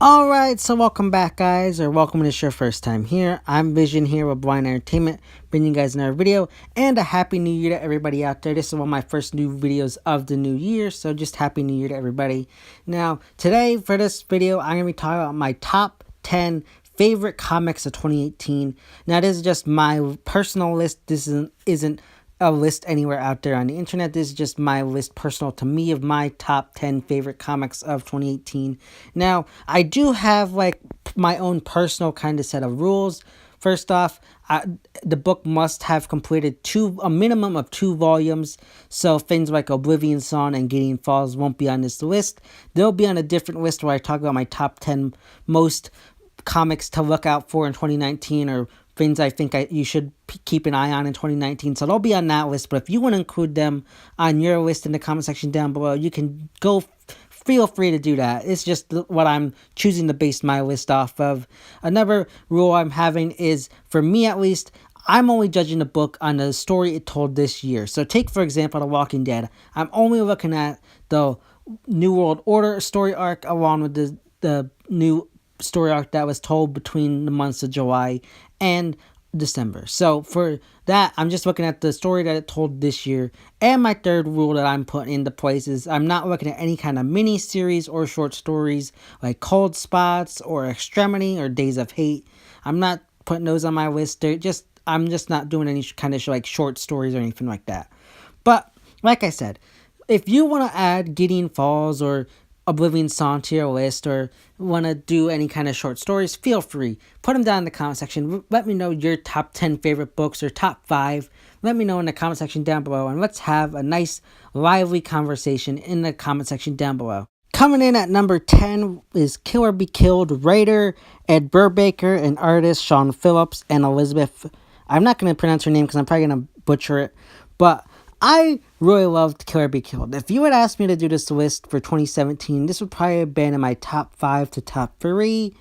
Alright, so welcome back, guys, or welcome if it's your first time here. I'm Vision here with Blind Entertainment, bringing you guys another video, and a Happy New Year to everybody out there. This is one of my first new videos of the new year, so just Happy New Year to everybody. Now, today, for this video, I'm going to be talking about my top 10 favorite comics of 2018. Now, this is just my personal list. This isn't a list anywhere out there on the internet. This is just my list personal to me of my top 10 favorite comics of 2018. Now, I do have like my own personal kind of set of rules. First off, the book must have completed a minimum of 2 volumes, so things like Oblivion Song and Gideon Falls won't be on this list. They'll be on a different list where I talk about my top 10 most comics to look out for in 2019, or things I think you should keep an eye on in 2019. So they'll be on that list. But if you want to include them on your list in the comment section down below, you can feel free to do that. It's just what I'm choosing to base my list off of. Another rule I'm having is, for me at least, I'm only judging the book on the story it told this year. So take, for example, The Walking Dead. I'm only looking at the New World Order story arc along with the new story arc that was told between the months of July and December. So for that, I'm just looking at the story that it told this year. And my third rule that I'm putting into place is I'm not looking at any kind of mini series or short stories like Cold Spots or Extremity or Days of Hate. I'm not putting those on my list. I'm just not doing any kind of like short stories or anything like that. But like I said, if you want to add Gideon Falls or Oblivion Song to your list, or want to do any kind of short stories, feel free. Put them down in the comment section. Let me know your top 10 favorite books or top 5. Let me know in the comment section down below, and let's have a nice, lively conversation in the comment section down below. Coming in at number 10 is Kill or Be Killed, writer Ed Brubaker and artist Sean Phillips and Elizabeth. I'm not going to pronounce her name because I'm probably going to butcher it, but I really loved Kill or Be Killed. If you had asked me to do this list for 2017, this would probably have been in my top 5 to top 3.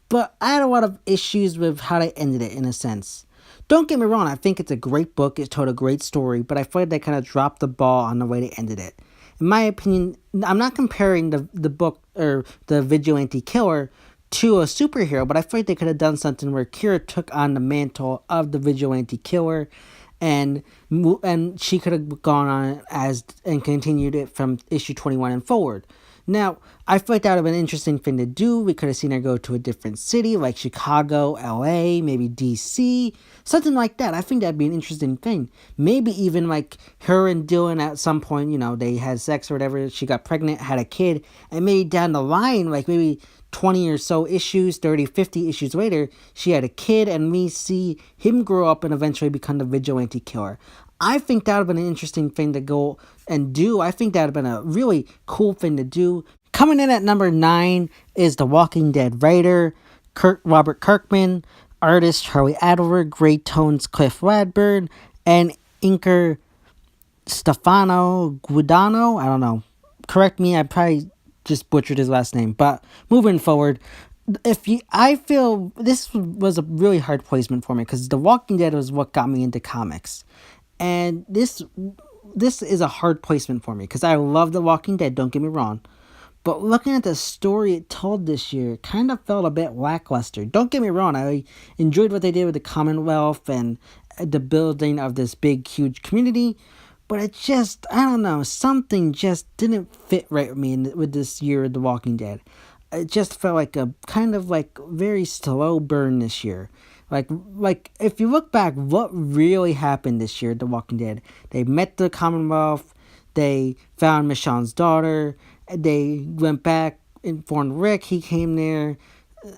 But I had a lot of issues with how they ended it, in a sense. Don't get me wrong, I think it's a great book. It told a great story, but I feel like they kind of dropped the ball on the way they ended it. In my opinion, I'm not comparing the book or the vigilante killer to a superhero, but I feel like they could have done something where Kira took on the mantle of the vigilante killer, and she could have gone on and continued it from issue 21 and forward. Now, I feel like that would have been an interesting thing to do. We could have seen her go to a different city, like Chicago, LA, maybe DC, something like that. I think that'd be an interesting thing. Maybe even like her and Dylan at some point, they had sex or whatever, she got pregnant, had a kid, and maybe down the line, like maybe 20 or so issues, 30, 50 issues later, she had a kid, and we see him grow up and eventually become the vigilante killer. I think that would have been an interesting thing to go and do. I think that would have been a really cool thing to do. Coming in at number 9 is The Walking Dead writer Robert Kirkman, artist Charlie Adler, Grey Tones Cliff Radburn, and inker Stefano Guidano. I don't know. Correct me, I probably just butchered his last name. But moving forward, I feel this was a really hard placement for me because The Walking Dead was what got me into comics. And this is a hard placement for me because I love The Walking Dead, don't get me wrong. But looking at the story it told this year, it kind of felt a bit lackluster. Don't get me wrong, I enjoyed what they did with the Commonwealth and the building of this big, huge community. But it just, I don't know, something just didn't fit right with me with this year of The Walking Dead. It just felt like a kind of like very slow burn this year. Like if you look back, what really happened this year at The Walking Dead? They met the Commonwealth, they found Michonne's daughter, they went back, informed Rick, he came there.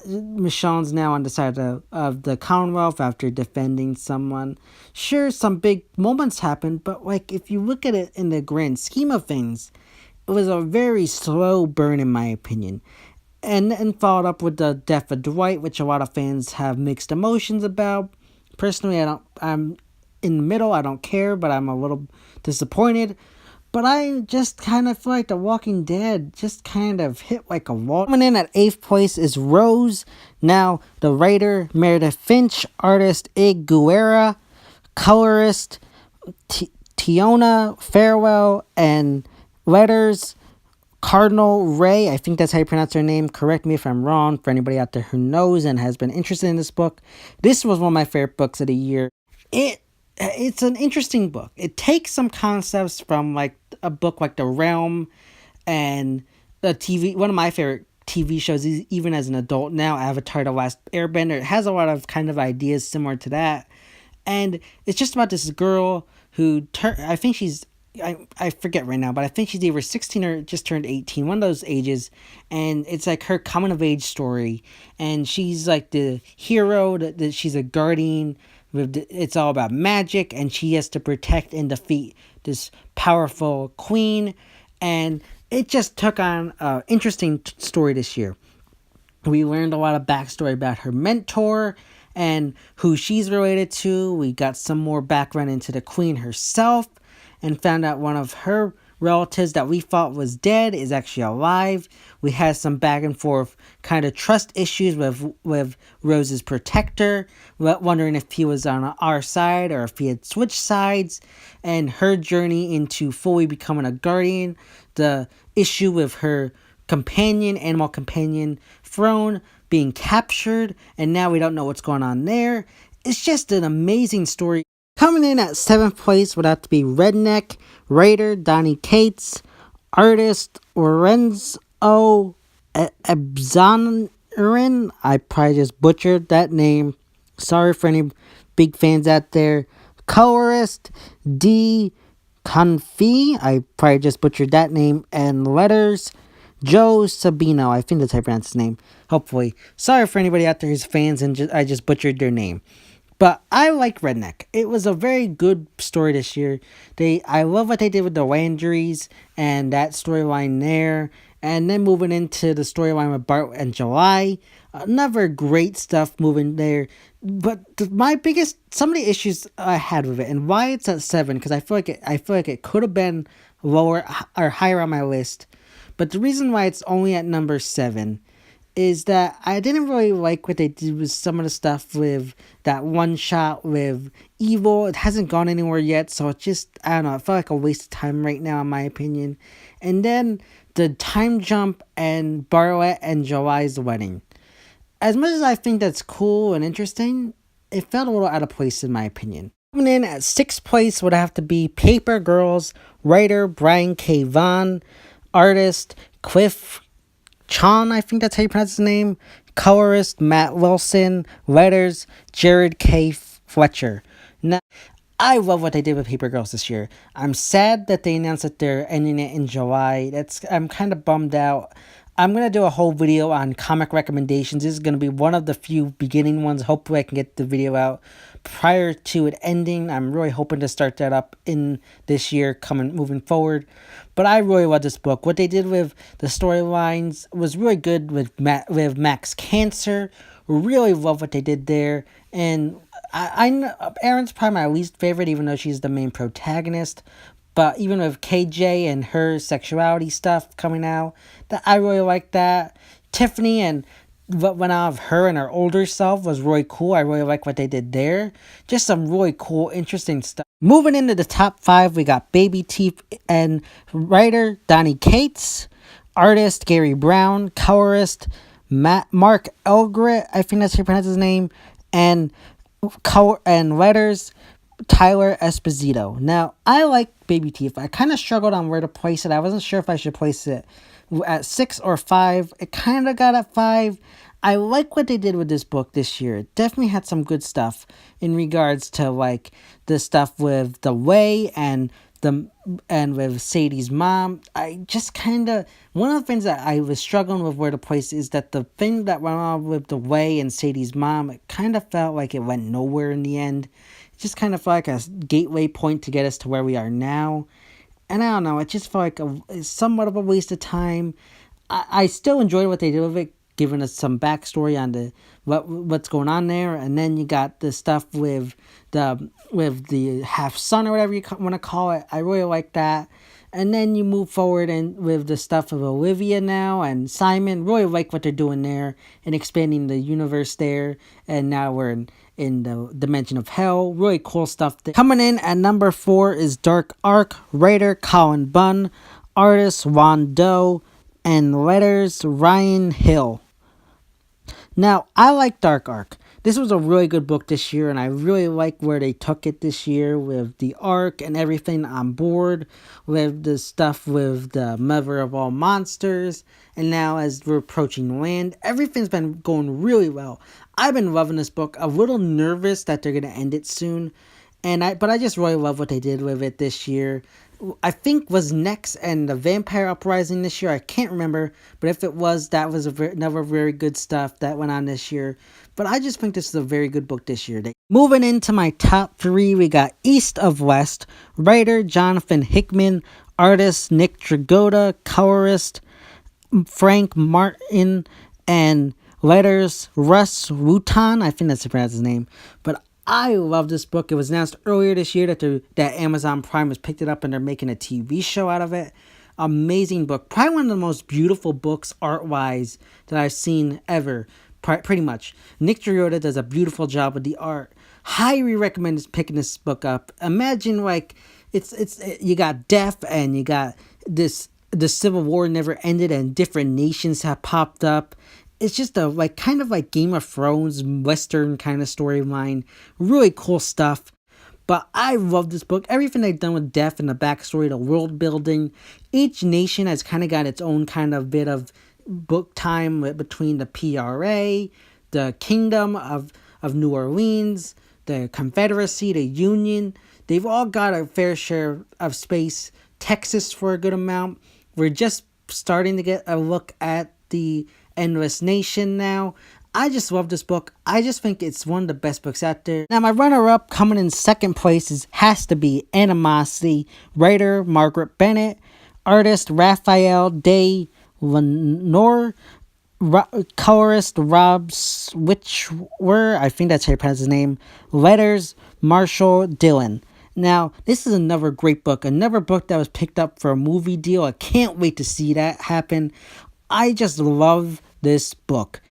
Michonne's now on the side of the Commonwealth after defending someone. Sure, some big moments happened, but like if you look at it in the grand scheme of things, it was a very slow burn in my opinion. And followed up with the death of Dwight, which a lot of fans have mixed emotions about. Personally, I'm in the middle, I don't care, but I'm a little disappointed. But I just kind of feel like The Walking Dead just kind of hit like a wall. Coming in at 8th place is Rose. Now, the writer, Meredith Finch, artist, Ig Guerra, colorist, Tiona Farewell, and letters, Cardinal Ray, I think that's how you pronounce her name. Correct me if I'm wrong, for anybody out there who knows and has been interested in this book. This was one of my favorite books of the year. It's an interesting book. It takes some concepts from like a book like The Realm and the TV. One of my favorite TV shows, even as an adult now, Avatar: The Last Airbender. It has a lot of kind of ideas similar to that, and it's just about this girl who I think she's I forget right now, but I think she's either 16 or just turned 18, one of those ages, and it's like her coming of age story, and she's like the hero, that she's a guardian, it's all about magic, and she has to protect and defeat this powerful queen, and it just took on an interesting story this year. We learned a lot of backstory about her mentor and who she's related to. We got some more background into the queen herself and found out one of her relatives that we thought was dead is actually alive. We had some back and forth kind of trust issues with Rose's protector, wondering if he was on our side or if he had switched sides, and her journey into fully becoming a guardian, the issue with her animal companion Throne being captured, and now we don't know what's going on there. It's just an amazing story. Coming in at 7th place would have to be Redneck, writer Donnie Cates, artist Lorenzo Ebzonarin. I probably just butchered that name. Sorry for any big fans out there. Colorist D. Confi. I probably just butchered that name. And letters Joe Sabino. I think that's how I pronounce his name. Hopefully. Sorry for anybody out there who's fans and I just butchered their name. But I like Redneck. It was a very good story this year. I love what they did with the Landrys and that storyline there. And then moving into the storyline with Bart and July. Another great stuff moving there. But some of the issues I had with it and why it's at 7, because I feel like it could have been lower or higher on my list. But the reason why it's only at number 7 is that I didn't really like what they did with some of the stuff with that one shot with Evil. It hasn't gone anywhere yet, so it just, I don't know, it felt like a waste of time right now, in my opinion. And then the time jump and Bartlett and July's wedding. As much as I think that's cool and interesting, it felt a little out of place, in my opinion. Coming in at 6th place would have to be Paper Girls, writer Brian K. Vaughan, artist Cliff Chon, I think that's how you pronounce his name, colorist Matt Wilson, letters Jared K. Fletcher. Now, I love what they did with Paper Girls this year. I'm sad that they announced that they're ending it in July. I'm kind of bummed out. I'm going to do a whole video on comic recommendations. This is going to be one of the few beginning ones. Hopefully I can get the video out prior to it ending. I'm really hoping to start that up in this year moving forward. But I really love this book. What they did with the storylines was really good with Mac's cancer. Really love what they did there. And I know Erin's probably my least favorite, even though she's the main protagonist. But even with KJ and her sexuality stuff coming out, that I really like that. Tiffany and what went out of her and her older self was really cool. I really like what they did there. Just some really cool, interesting stuff. Moving into the top 5, we got Baby Teeth and writer Donnie Cates, artist Gary Brown, colorist Mark Elgrit, I think that's how you pronounce his name, and letters Tyler Esposito. Now, I like Baby Teeth. I kind of struggled on where to place it. I wasn't sure if I should place it at 6 or 5. It kind of got at 5. I like what they did with this book this year. It definitely had some good stuff in regards to like the stuff with the Way and with Sadie's mom. I just kind of, one of the things that I was struggling with where to place is that the thing that went on with the Way and Sadie's mom, it kind of felt like it went nowhere in the end. It just kind of felt like a gateway point to get us to where we are now. And I don't know, it just felt like somewhat of a waste of time. I still enjoyed what they did with it, giving us some backstory on what's going on there. And then you got the stuff with the half son or whatever you want to call it. I really like that. And then you move forward and with the stuff of Olivia now and Simon. Really like what they're doing there and expanding the universe there. And now we're in the dimension of hell. Really cool stuff there. Coming in at number 4 is Dark Arc, writer Colin Bunn, artist Juan Doe, and letters Ryan Hill. Now, I like Dark Ark. This was a really good book this year, and I really like where they took it this year with the arc and everything on board, with the stuff with the mother of all monsters, and now as we're approaching land, everything's been going really well. I've been loving this book. A little nervous that they're gonna end it soon, but I just really love what they did with it this year. I think was Next and the Vampire Uprising this year. I can't remember, but if it was, that was another very good stuff that went on this year. But I just think this is a very good book this year. Moving into my top 3, we got East of West, writer Jonathan Hickman, artist Nick Dragotta, colorist Frank Martin, and letters Russ Wooton. I think that's the pronounce his name. But I love this book. It was announced earlier this year that Amazon Prime has picked it up and they're making a TV show out of it. Amazing book. Probably one of the most beautiful books art-wise that I've seen ever. Pretty much. Nick Dragotta does a beautiful job with the art. Highly recommend picking this book up. Imagine you got death and you got this. The Civil War never ended and different nations have popped up. It's just a kind of like Game of Thrones Western kind of storyline. Really cool stuff. But I love this book. Everything they've done with death and the backstory, the world building. Each nation has kind of got its own kind of bit of book time between the PRA, the Kingdom of New Orleans, the Confederacy, the Union. They've all got a fair share of space. Texas for a good amount. We're just starting to get a look at the Endless Nation now. I just love this book. I just think it's one of the best books out there. Now, my runner-up coming in second place has to be Animosity. Writer Margaret Bennett. Artist Raphael de Lenore. Colorist Rob Switchwer. I think that's how you pronounce his name. Letters Marshall Dillon. Now, this is another great book. Another book that was picked up for a movie deal. I can't wait to see that happen. I just love this book.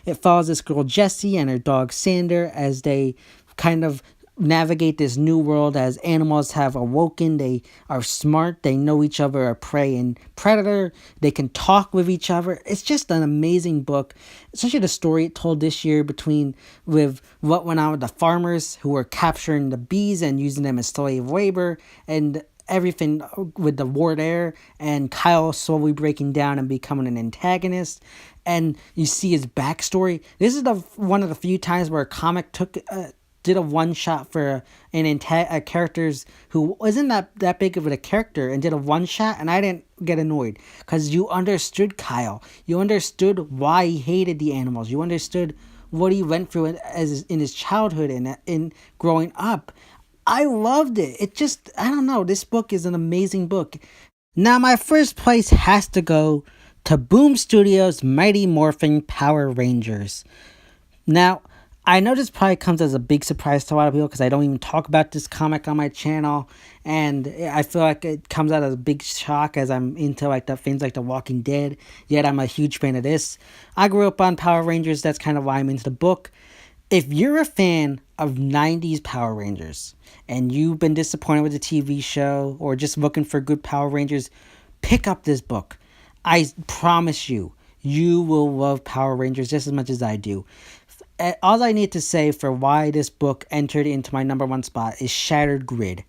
It follows this girl Jessie and her dog Sander as they kind of navigate this new world as animals have awoken. They are smart. They know each other are prey and predator. They can talk with each other. It's just an amazing book. Especially the story it told this year with what went on with the farmers who were capturing the bees and using them as slave labor and everything with the war there, and Kyle slowly breaking down and becoming an antagonist, and you see his backstory. This is one of the few times where a comic did a one-shot for a characters who wasn't that big of a character and did a one-shot, and I didn't get annoyed because you understood Kyle. You understood why he hated the animals. You understood what he went through in his childhood and in growing up. I loved it. I don't know. This book is an amazing book. Now, my first place has to go to Boom Studios' Mighty Morphin Power Rangers. Now, I know this probably comes as a big surprise to a lot of people because I don't even talk about this comic on my channel, and I feel like it comes out as a big shock as I'm into the things like The Walking Dead, yet I'm a huge fan of this. I grew up on Power Rangers. That's kind of why I'm into the book. If you're a fan of 90s Power Rangers and you've been disappointed with the TV show or just looking for good Power Rangers, pick up this book. I promise you, you will love Power Rangers just as much as I do. All I need to say for why this book entered into my number 1 spot is Shattered Grid.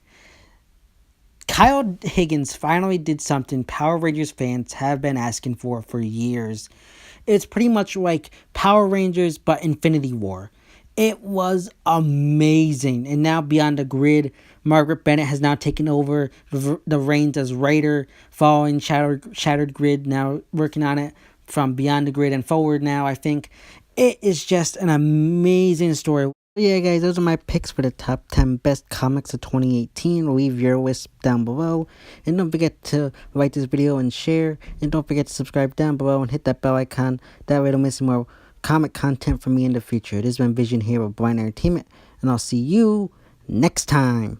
Kyle Higgins finally did something Power Rangers fans have been asking for years. It's pretty much like Power Rangers but Infinity War. It was amazing. And now Beyond the Grid, Margaret Bennett has now taken over the reins as writer, following Shattered Grid, now working on it from Beyond the Grid and forward now, I think. It is just an amazing story. Yeah, guys, those are my picks for the top 10 best comics of 2018. Leave your list down below. And don't forget to like this video and share. And don't forget to subscribe down below and hit that bell icon. That way you don't miss more comic content from me in the future. This has been Vision here with Blind Entertainment, and I'll see you next time.